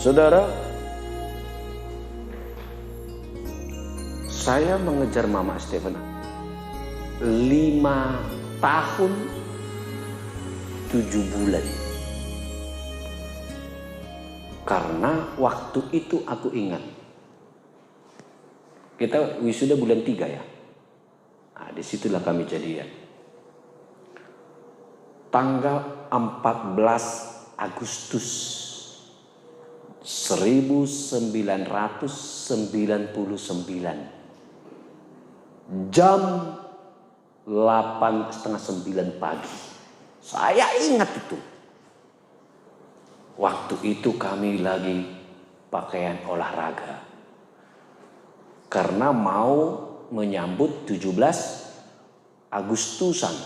Saudara, saya mengejar Mama Stephen 5 tahun 7 bulan. Karena waktu itu aku ingat, kita wisuda bulan 3 ya. Nah, disitulah kami jadian. Tanggal 14 Agustus 1999, jam 8:30 pagi. Saya ingat itu. Waktu itu kami lagi pakaian olahraga. Karena mau menyambut 17 Agustusan.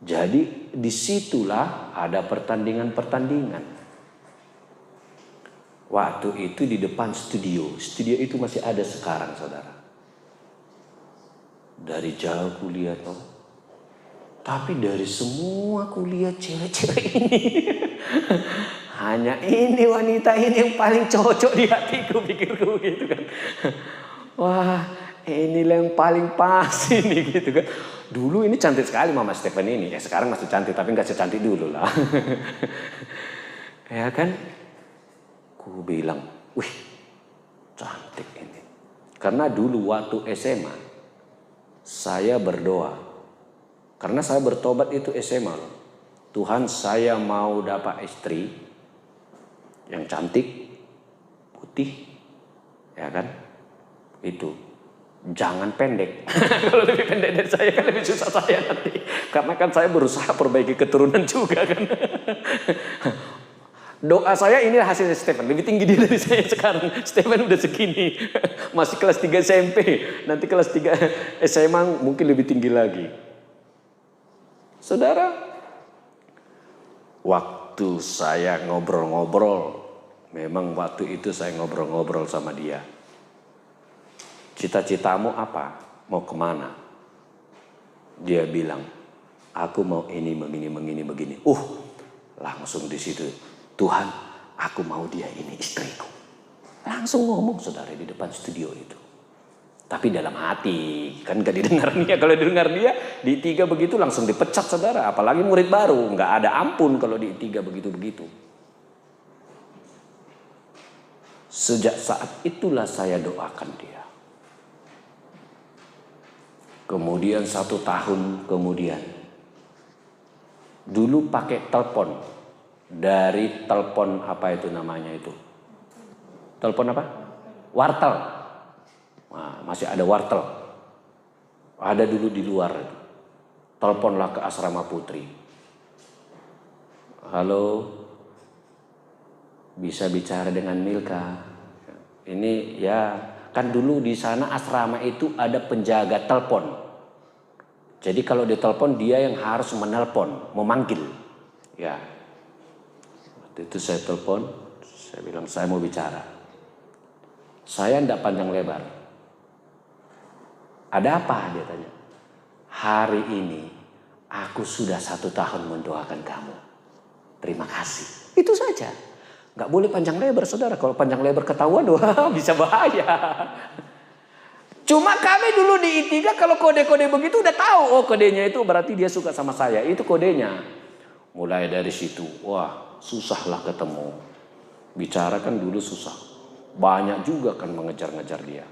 Jadi disitulah ada pertandingan-pertandingan. Waktu itu di depan studio. Studio itu masih ada sekarang, saudara. Dari jauh kulihat, tapi dari semua kulihat cewek-cewek ini, hanya ini wanita ini yang paling cocok di hatiku, pikirku gitu kan. Wah, inilah yang paling pas ini gitu kan. Dulu ini cantik sekali Mama Stephen ini. Ya sekarang masih cantik tapi nggak secantik dulu lah. Ya kan? Ku bilang, wih, cantik ini. Karena dulu waktu SMA saya berdoa. Karena saya bertobat itu SMA loh. Tuhan, saya mau dapat istri yang cantik, putih, ya kan? Itu. Jangan pendek. Kalau lebih pendek dari saya kan lebih susah saya nanti. Karena kan saya berusaha perbaiki keturunan juga kan. Doa saya ini hasil Stephen. Lebih tinggi dia dari saya sekarang. Stephen udah segini. Masih kelas 3 SMP. Nanti kelas 3 SMA mungkin lebih tinggi lagi. Saudara, waktu saya ngobrol-ngobrol, memang waktu itu saya ngobrol-ngobrol sama dia. Cita-citamu apa? Mau kemana? Dia bilang, aku mau ini, begini. Langsung di situ, Tuhan, aku mau dia ini istriku. Langsung ngomong, saudara, di depan studio itu. Tapi dalam hati, kan gak didengar dia. Kalau didengar dia, di 3 begitu langsung dipecat, saudara. Apalagi murid baru, gak ada ampun kalau di 3 begitu-begitu. Sejak saat itulah saya doakan dia. Kemudian 1 tahun kemudian, dulu pakai telepon. Dari telepon apa itu namanya itu? Telepon apa? Wartel. Nah, masih ada wartel. Ada dulu di luar. Teleponlah ke asrama putri. Halo, bisa bicara dengan Milka. Ini ya, kan dulu di sana asrama itu ada penjaga telepon. Jadi kalau ditelepon dia yang harus menelpon, memanggil. Ya. Waktu itu saya telepon, saya bilang saya mau bicara. Saya tidak panjang lebar. Ada apa? Dia tanya. Hari ini aku sudah 1 tahun mendoakan kamu. Terima kasih. Itu saja. Gak boleh panjang lebar, saudara. Kalau panjang lebar ketahuan, wah bisa bahaya. Cuma kami dulu di I3 kalau kode-kode begitu udah tahu. Oh, kodenya itu berarti dia suka sama saya. Itu kodenya. Mulai dari situ, wah susahlah ketemu. Bicara kan dulu susah. Banyak juga kan mengejar-ngejar dia.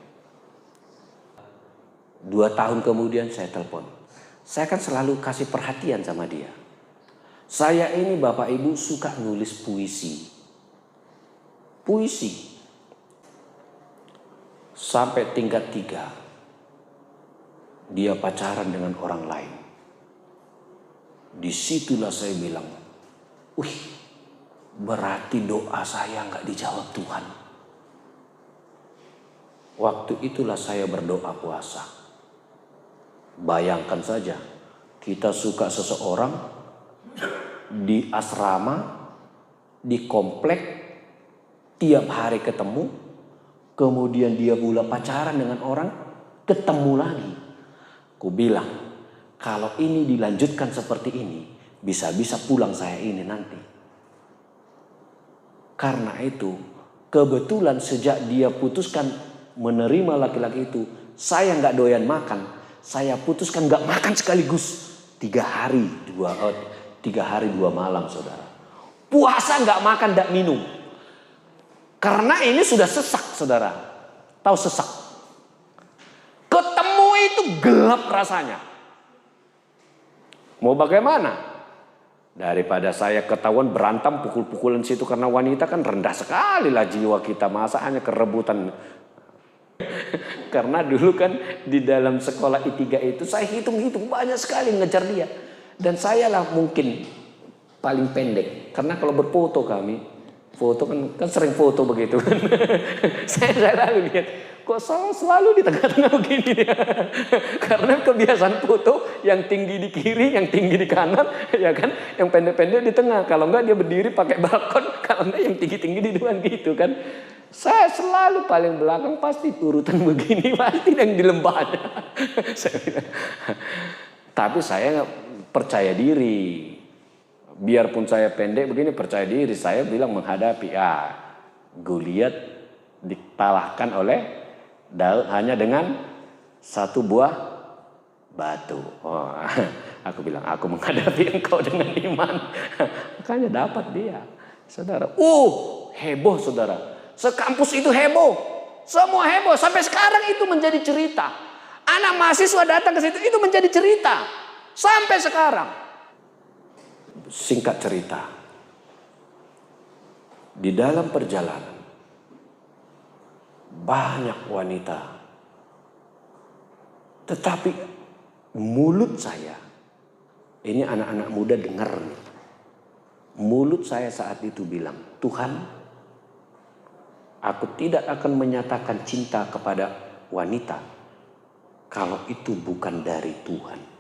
2 tahun kemudian saya telepon. Saya kan selalu kasih perhatian sama dia. Saya ini Bapak Ibu suka nulis puisi. Puisi. Sampai tingkat 3. Dia pacaran dengan orang lain. Disitulah saya bilang, wih, berarti doa saya nggak dijawab Tuhan. Waktu itulah saya berdoa puasa. Bayangkan saja, kita suka seseorang di asrama, di komplek, tiap hari ketemu, kemudian dia pula pacaran dengan orang, ketemu lagi. Ku bilang, kalau ini dilanjutkan seperti ini, bisa-bisa pulang saya ini nanti. Karena itu, kebetulan sejak dia putuskan menerima laki-laki itu, saya nggak doyan makan. Saya putuskan nggak makan sekaligus 3 hari 2 malam, saudara. Puasa nggak makan, nggak minum. Karena ini sudah sesak, saudara. Tahu sesak? Ketemu itu gelap rasanya. Mau bagaimana? Daripada saya ketahuan berantem pukul-pukulan situ, karena wanita kan rendah sekali lah jiwa kita, masa hanya kerebutan. Karena dulu kan di dalam sekolah I3 itu saya hitung-hitung banyak sekali ngejar dia. Dan saya lah mungkin paling pendek, karena kalau berfoto kami, foto kan sering foto begitu kan. saya lalu lihat, kok selalu di tengah-tengah begini dia. Karena kebiasaan foto yang tinggi di kiri, yang tinggi di kanan, ya kan, yang pendek-pendek di tengah. Kalau enggak dia berdiri pakai balkon, kalau enggak yang tinggi-tinggi di depan gitu kan. Saya selalu paling belakang, pasti urutan begini, pasti yang di lembahnya. Tapi saya percaya diri. Biarpun saya pendek begini, percaya diri. Saya bilang menghadapi, Goliat dikalahkan oleh Daud hanya dengan 1 buah batu. Oh, aku bilang, aku menghadapi engkau dengan iman. Makanya dapat dia, saudara. Heboh, saudara. Sekampus itu heboh. Semua heboh. Sampai sekarang itu menjadi cerita. Anak mahasiswa datang ke situ, itu menjadi cerita. Sampai sekarang. Singkat cerita, di dalam perjalanan banyak wanita, tetapi mulut saya, ini anak-anak muda dengar nih, mulut saya saat itu bilang, Tuhan, aku tidak akan menyatakan cinta kepada wanita kalau itu bukan dari Tuhan.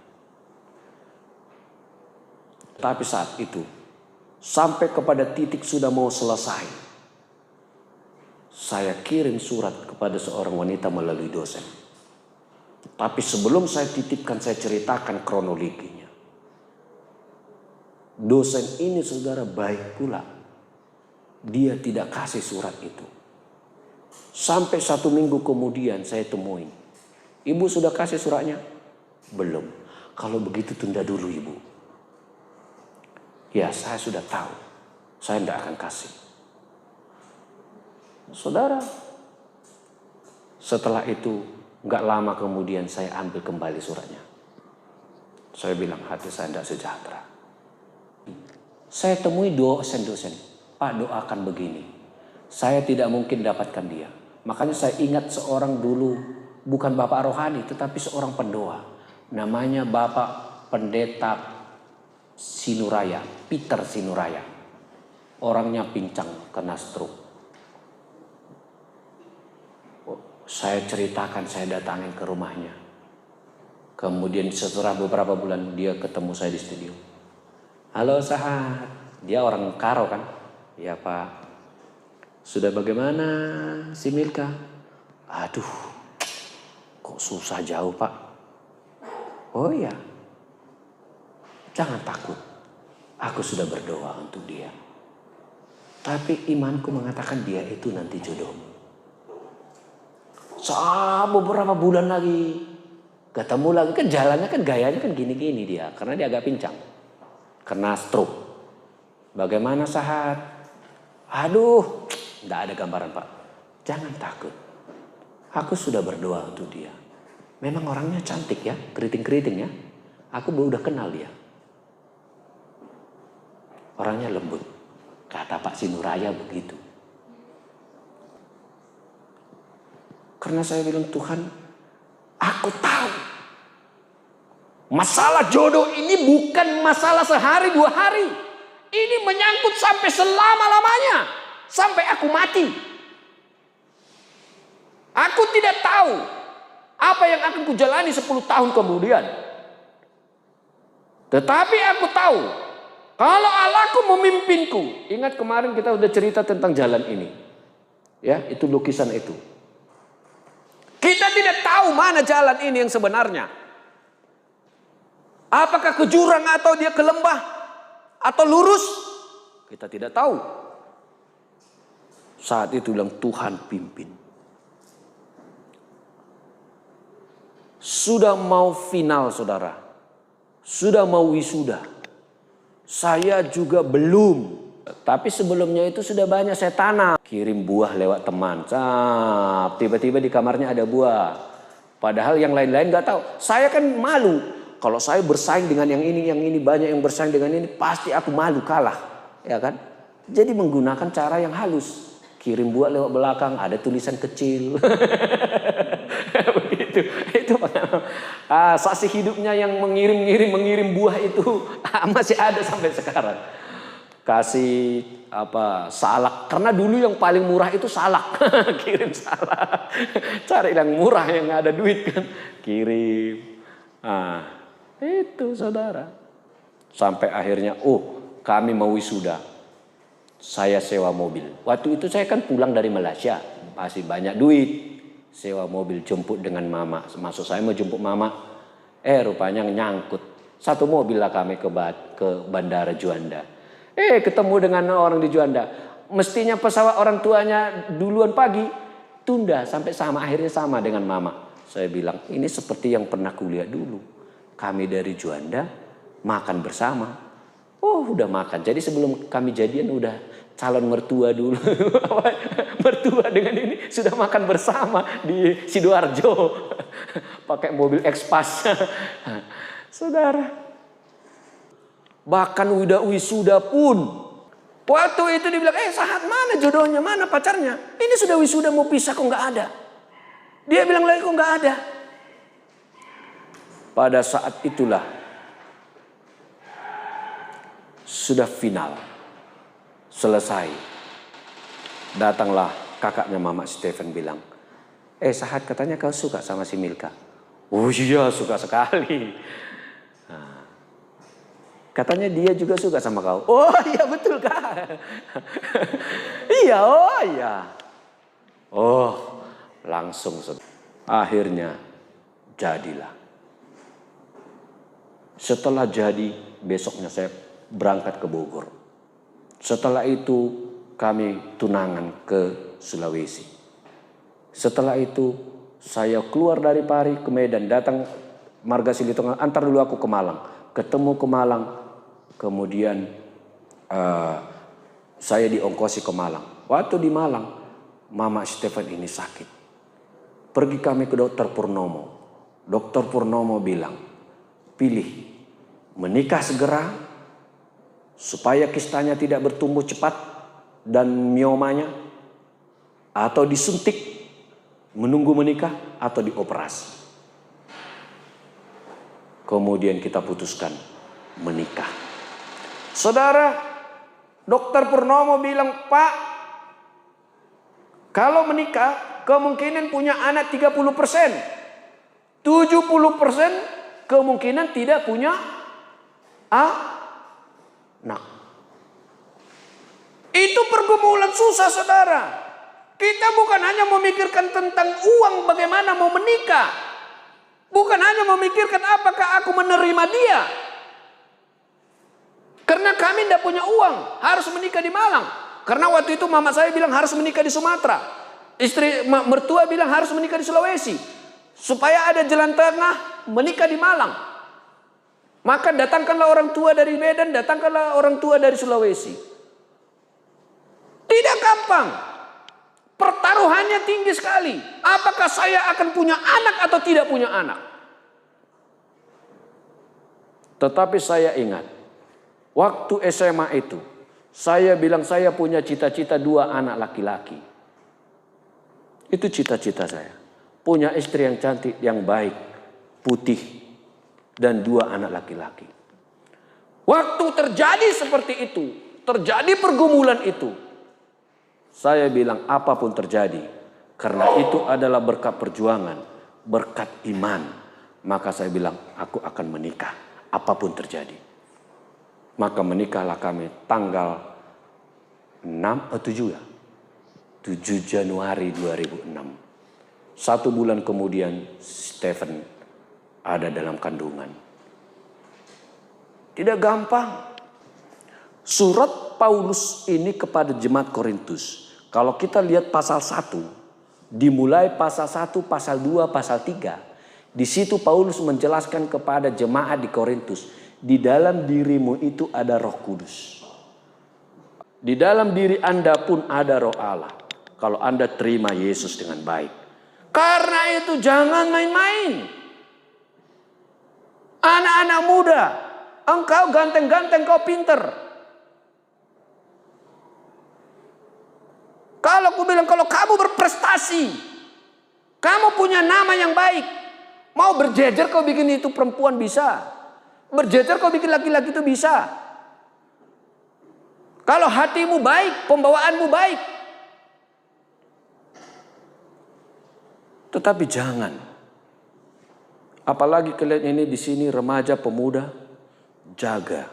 Tapi saat itu, sampai kepada titik sudah mau selesai, saya kirim surat kepada seorang wanita melalui dosen. Tapi sebelum saya titipkan, saya ceritakan kronologinya. Dosen ini, saudara, baik pula. Dia tidak kasih surat itu. Sampai 1 minggu kemudian saya temuin. Ibu sudah kasih suratnya? Belum. Kalau begitu tunda dulu, Ibu. Ya, saya sudah tahu. Saya tidak akan kasih. Saudara, setelah itu gak lama kemudian saya ambil kembali suratnya. Saya bilang, hati saya tidak sejahtera. Saya temui dosen-dosen. Pak, doakan begini. Saya tidak mungkin dapatkan dia. Makanya saya ingat seorang dulu, bukan bapak rohani, tetapi seorang pendoa. Namanya Bapak Pendeta Sinuraya, Peter Sinuraya. Orangnya pincang, kena stroke. Saya ceritakan, saya datangin ke rumahnya. Kemudian setelah beberapa bulan dia ketemu saya di studio. Halo Sahat, dia orang Karo kan? Ya Pak. Sudah bagaimana si Milka? Aduh, kok susah jauh Pak. Oh iya. Jangan takut, aku sudah berdoa untuk dia. Tapi imanku mengatakan dia itu nanti jodohmu. Beberapa bulan lagi, ketemu lagi, kan jalannya kan gayanya kan gini-gini dia. Karena dia agak pincang, kena stroke. Bagaimana Sahat? Aduh, tidak ada gambaran Pak. Jangan takut, aku sudah berdoa untuk dia. Memang orangnya cantik ya, keriting-keriting ya. Aku udah kenal dia. Orangnya lembut. Kata Pak Sinuraya begitu. Karena saya bilang, Tuhan, aku tahu. Masalah jodoh ini bukan masalah sehari 2 hari. Ini menyangkut sampai selama-lamanya. Sampai aku mati. Aku tidak tahu apa yang akan kujalani 10 tahun kemudian. Tetapi aku tahu, kalau Allahku memimpinku. Ingat kemarin kita udah cerita tentang jalan ini. Ya, itu lukisan itu. Kita tidak tahu mana jalan ini yang sebenarnya. Apakah ke jurang atau dia ke lembah atau lurus? Kita tidak tahu. Saat itu bilang Tuhan pimpin. Sudah mau final saudara. Sudah mau wisuda. Saya juga belum. Tapi sebelumnya itu sudah banyak saya tanam. Kirim buah lewat teman. Tiba-tiba di kamarnya ada buah. Padahal yang lain-lain gak tahu. Saya kan malu. Kalau saya bersaing dengan yang ini banyak yang bersaing dengan ini. Pasti aku malu kalah. Ya kan? Jadi menggunakan cara yang halus. Kirim buah lewat belakang. Ada tulisan kecil. Begitu. Itu saksi hidupnya yang mengirim buah itu masih ada sampai sekarang. Kasih salak, karena dulu yang paling murah itu salak. Kirim salak. Cari yang murah yang ada duit kan, kirim. Itu saudara. Sampai akhirnya kami mau wisuda. Saya sewa mobil. Waktu itu saya kan pulang dari Malaysia, masih banyak duit. Sewa mobil jemput dengan mama. Maksud saya mau jemput mama. Rupanya nyangkut. Satu mobil lah kami ke bandara Juanda. Ketemu dengan orang di Juanda. Mestinya pesawat orang tuanya duluan pagi. Tunda sampai sama. Akhirnya sama dengan mama. Saya bilang ini seperti yang pernah kuliah dulu. Kami dari Juanda makan bersama. Udah makan. Jadi sebelum kami jadian udah calon mertua dulu. Mertua dengan ini sudah makan bersama di Sidoarjo. Pakai mobil X-Pass. Saudara. Bahkan udah wisuda pun. Waktu itu dibilang, Sahat mana jodohnya, mana pacarnya? Ini sudah wisuda mau pisah kok nggak ada. Dia bilang lagi kok nggak ada. Pada saat itulah sudah final. Selesai. Datanglah kakaknya Mama Stephen bilang, Sahat katanya kau suka sama si Milka. Oh iya suka sekali. Katanya dia juga suka sama kau. Oh iya betul kak. Iya iya. Langsung akhirnya jadilah. Setelah jadi besoknya saya berangkat ke Bogor. Setelah itu kami tunangan ke Sulawesi. Setelah itu saya keluar dari Pari ke Medan, datang Marga Silitonga, antar dulu aku ke Malang. Ketemu ke Malang, kemudian saya diongkosi ke Malang. Waktu di Malang, Mama Stephen ini sakit. Pergi kami ke Dokter Purnomo. Dokter Purnomo bilang, pilih menikah segera supaya kistanya tidak bertumbuh cepat dan miomanya, atau disuntik menunggu menikah, atau dioperasi. Kemudian kita putuskan menikah. Saudara, Dokter Purnomo bilang, Pak, kalau menikah kemungkinan punya anak 30%. 70% kemungkinan tidak punya anak. Itu pergumulan susah saudara. Kita bukan hanya memikirkan tentang uang bagaimana mau menikah. Bukan hanya memikirkan apakah aku menerima dia. Karena kami tidak punya uang. Harus menikah di Malang. Karena waktu itu mama saya bilang harus menikah di Sumatera. Istri mertua bilang harus menikah di Sulawesi. Supaya ada jalan tengah menikah di Malang. Maka datangkanlah orang tua dari Medan, datangkanlah orang tua dari Sulawesi. Tidak gampang. Pertaruhannya tinggi sekali. Apakah saya akan punya anak atau tidak punya anak? Tetapi saya ingat, waktu SMA itu, saya bilang saya punya cita-cita 2 anak laki-laki. Itu cita-cita saya. Punya istri yang cantik, yang baik, putih, dan 2 anak laki-laki. Waktu terjadi seperti itu, terjadi pergumulan itu, saya bilang apapun terjadi, karena itu adalah berkat perjuangan, berkat iman, maka saya bilang aku akan menikah, apapun terjadi. Maka menikahlah kami tanggal 7 Januari 2006. 1 bulan kemudian Stephen ada dalam kandungan. Tidak gampang. Surat Paulus ini kepada jemaat Korintus. Kalau kita lihat pasal 1, dimulai pasal 1, pasal 2, pasal 3. Di situ Paulus menjelaskan kepada jemaat di Korintus, di dalam dirimu itu ada Roh Kudus. Di dalam diri Anda pun ada Roh Allah. Kalau Anda terima Yesus dengan baik. Karena itu jangan main-main. Anak-anak muda, engkau ganteng-ganteng, kau pinter. Kalau aku bilang, kalau kamu berprestasi, kamu punya nama yang baik, mau berjejer kau bikin itu perempuan bisa. Berjejer kau bikin laki-laki itu bisa. Kalau hatimu baik, pembawaanmu baik. Tetapi jangan. Apalagi kalian ini di sini remaja, pemuda, jaga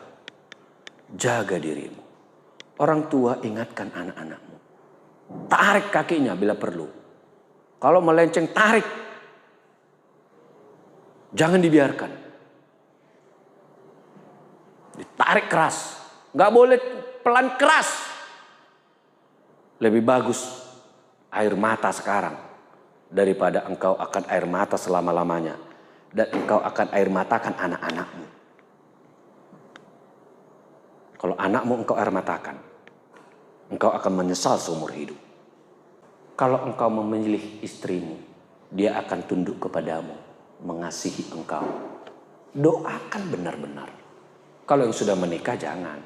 dirimu. Orang tua ingatkan anak-anakmu. Tarik kakinya bila perlu. Kalau melenceng, tarik. Jangan dibiarkan. Ditarik keras. Gak boleh pelan, keras. Lebih bagus air mata sekarang daripada engkau akan air mata selama-lamanya. Dan engkau akan air matakan anak-anakmu. Kalau anakmu engkau air matakan, engkau akan menyesal seumur hidup. Kalau engkau memilih istrimu, dia akan tunduk kepadamu, mengasihi engkau. Doakan benar-benar. Kalau yang sudah menikah jangan.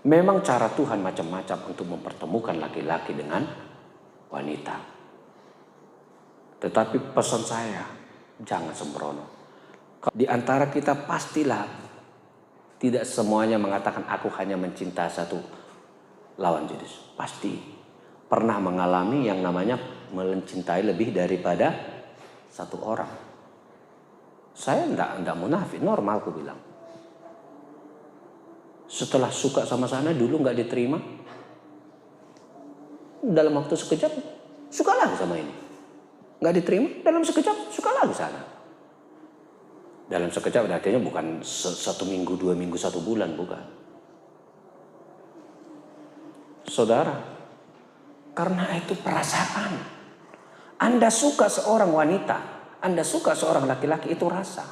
Memang cara Tuhan macam-macam untuk mempertemukan laki-laki dengan wanita. Tetapi pesan saya, jangan sembrono. Di antara kita pastilah tidak semuanya mengatakan aku hanya mencinta satu lawan jenis. Pasti pernah mengalami yang namanya mencintai lebih daripada satu orang. Saya enggak munafik, normal aku bilang. Setelah suka sama sana dulu enggak diterima. Dalam waktu sekejap suka lagi sama ini. Enggak diterima, dalam sekejap suka lagi sana. Dalam sekejap artinya bukan 1 minggu, 2 minggu, 1 bulan, bukan. Saudara, karena itu perasaan. Anda suka seorang wanita, Anda suka seorang laki-laki, itu rasa.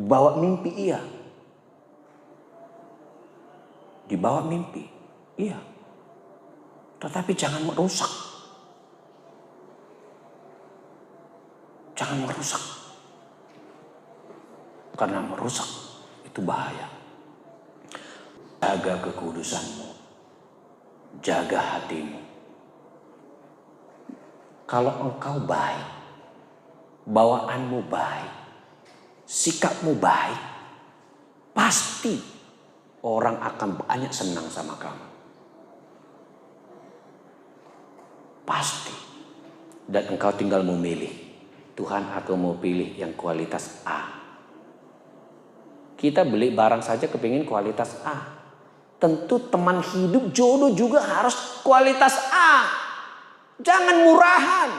Bawa mimpi iya. Dibawa mimpi iya. Tetapi jangan merusak. Jangan merusak. Karena merusak itu bahaya. Jaga kekudusanmu. Jaga hatimu. Kalau engkau baik, bawaanmu baik, sikapmu baik, pasti orang akan banyak senang sama kamu. Pasti. Dan engkau tinggal memilih. Tuhan, aku mau pilih yang kualitas A. Kita beli barang saja kepingin kualitas A. Tentu teman hidup, jodoh juga harus kualitas A. Jangan murahan.